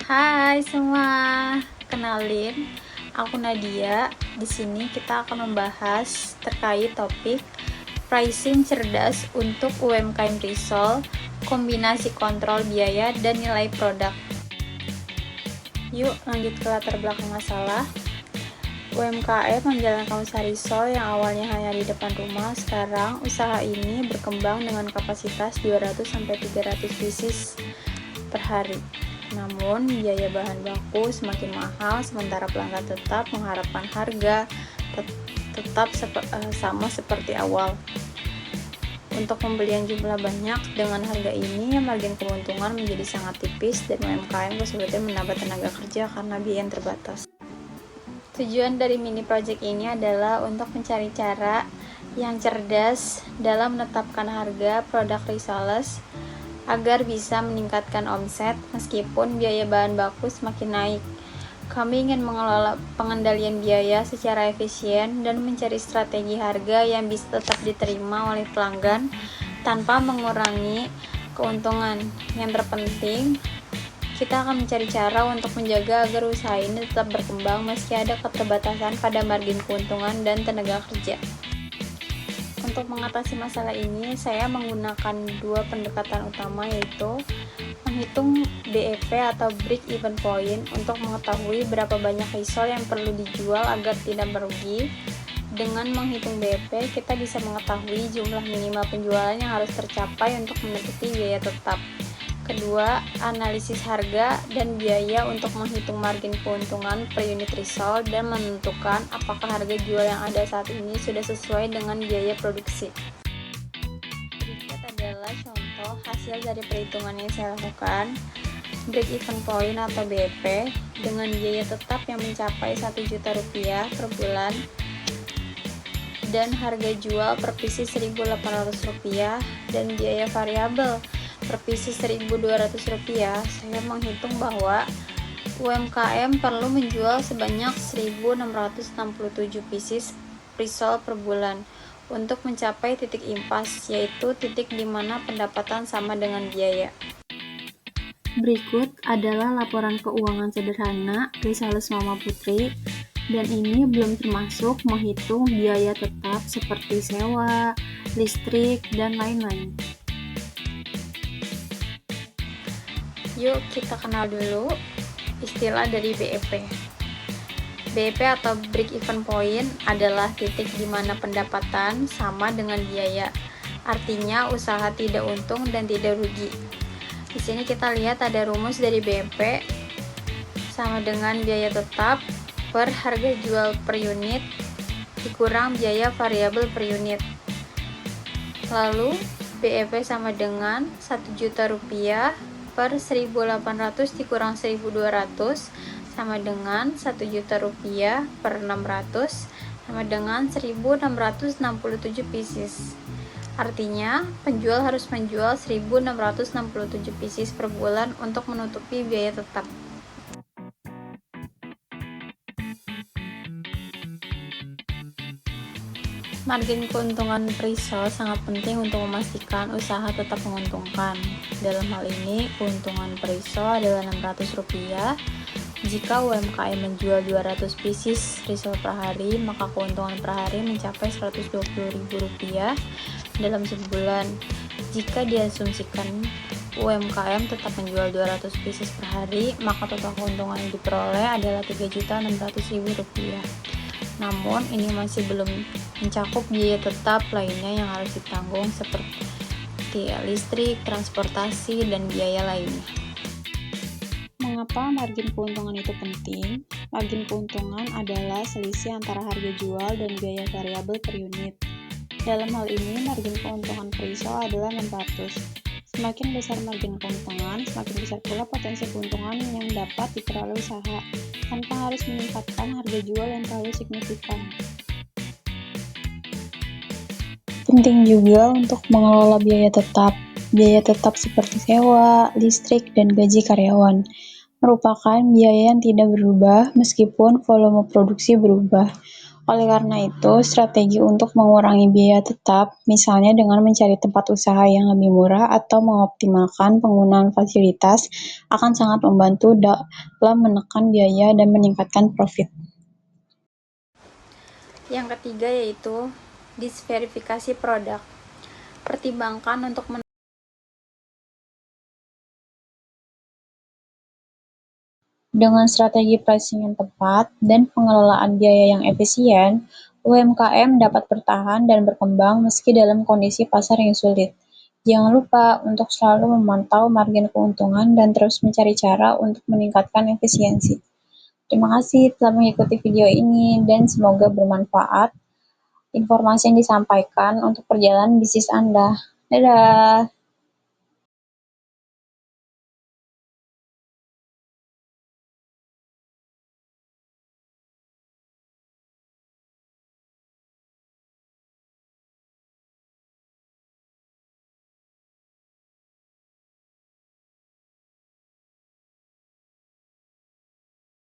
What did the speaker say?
Hai semua, kenalin, aku Nadia. Di sini kita akan membahas terkait topik pricing cerdas untuk UMKM risol, kombinasi kontrol biaya dan nilai produk. Yuk lanjut ke latar belakang masalah. UMKM menjalankan usaha risol yang awalnya hanya di depan rumah. Sekarang usaha ini berkembang dengan kapasitas 200-300 pieces per hari. Namun, biaya bahan baku semakin mahal, sementara pelanggan tetap mengharapkan harga tetap sama seperti awal. Untuk pembelian jumlah banyak, dengan harga ini, margin keuntungan menjadi sangat tipis dan UMKM kesulitan menambah tenaga kerja karena biaya yang terbatas. Tujuan dari mini project ini adalah untuk mencari cara yang cerdas dalam menetapkan harga produk risoles agar bisa meningkatkan omset meskipun biaya bahan baku semakin naik. Kami ingin mengelola pengendalian biaya secara efisien dan mencari strategi harga yang bisa tetap diterima oleh pelanggan tanpa mengurangi keuntungan. Yang terpenting, kita akan mencari cara untuk menjaga agar usaha ini tetap berkembang meski ada keterbatasan pada margin keuntungan dan tenaga kerja. Untuk mengatasi masalah ini, saya menggunakan dua pendekatan utama, yaitu menghitung BEP atau break even point untuk mengetahui berapa banyak risol yang perlu dijual agar tidak merugi. Dengan menghitung BEP, kita bisa mengetahui jumlah minimal penjualan yang harus tercapai untuk menutupi biaya tetap. Kedua, analisis harga dan biaya untuk menghitung margin keuntungan per unit risol dan menentukan apakah harga jual yang ada saat ini sudah sesuai dengan biaya produksi. Berikut adalah contoh hasil dari perhitungan yang saya lakukan. Break even point atau BEP dengan biaya tetap yang mencapai Rp1.000.000 per bulan dan harga jual per pieces Rp1.800 dan biaya variabel per pieces Rp1.200. Saya menghitung bahwa UMKM perlu menjual sebanyak 1.667 pieces risol per bulan untuk mencapai titik impas, yaitu titik di mana pendapatan sama dengan biaya. Berikut adalah laporan keuangan sederhana Risoles Mama Putri, dan ini belum termasuk menghitung biaya tetap seperti sewa, listrik, dan lain-lain. Yuk kita kenal dulu istilah dari BEP. BEP atau break even point adalah titik di mana pendapatan sama dengan biaya. Artinya usaha tidak untung dan tidak rugi. Di sini kita lihat ada rumus dari BEP sama dengan biaya tetap per harga jual per unit dikurang biaya variabel per unit. Lalu BEP sama dengan Rp1.000.000 per 1.800 dikurang 1.200 sama dengan Rp1.000.000 per 600 sama dengan 1.667 pieces. Artinya, penjual harus menjual 1.667 pieces per bulan untuk menutupi biaya tetap. Margin keuntungan risol sangat penting untuk memastikan usaha tetap menguntungkan. Dalam hal ini, keuntungan per risol adalah Rp600. Jika UMKM menjual 200 pieces risol per hari, maka keuntungan per hari mencapai Rp120.000 dalam sebulan. Jika diasumsikan UMKM tetap menjual 200 pieces per hari, maka total keuntungan yang diperoleh adalah Rp3.600.000. Namun, ini masih belum mencakup biaya tetap lainnya yang harus ditanggung seperti listrik, transportasi, dan biaya lainnya. Mengapa margin keuntungan itu penting? Margin keuntungan adalah selisih antara harga jual dan biaya variabel per unit. Dalam hal ini, margin keuntungan per risol adalah 600. Semakin besar margin keuntungan, semakin besar pula potensi keuntungan yang dapat diperoleh usaha, tanpa harus meningkatkan harga jual yang terlalu signifikan. Penting juga untuk mengelola biaya tetap. Biaya tetap seperti sewa, listrik, dan gaji karyawan merupakan biaya yang tidak berubah meskipun volume produksi berubah. Oleh karena itu, strategi untuk mengurangi biaya tetap, misalnya dengan mencari tempat usaha yang lebih murah atau mengoptimalkan penggunaan fasilitas, akan sangat membantu dalam menekan biaya dan meningkatkan profit. Yang ketiga yaitu disverifikasi produk. Pertimbangkan untuk dengan strategi pricing yang tepat dan pengelolaan biaya yang efisien, UMKM dapat bertahan dan berkembang meski dalam kondisi pasar yang sulit. Jangan lupa untuk selalu memantau margin keuntungan dan terus mencari cara untuk meningkatkan efisiensi. Terima kasih telah mengikuti video ini dan semoga bermanfaat informasi yang disampaikan untuk perjalanan bisnis Anda. Dadah!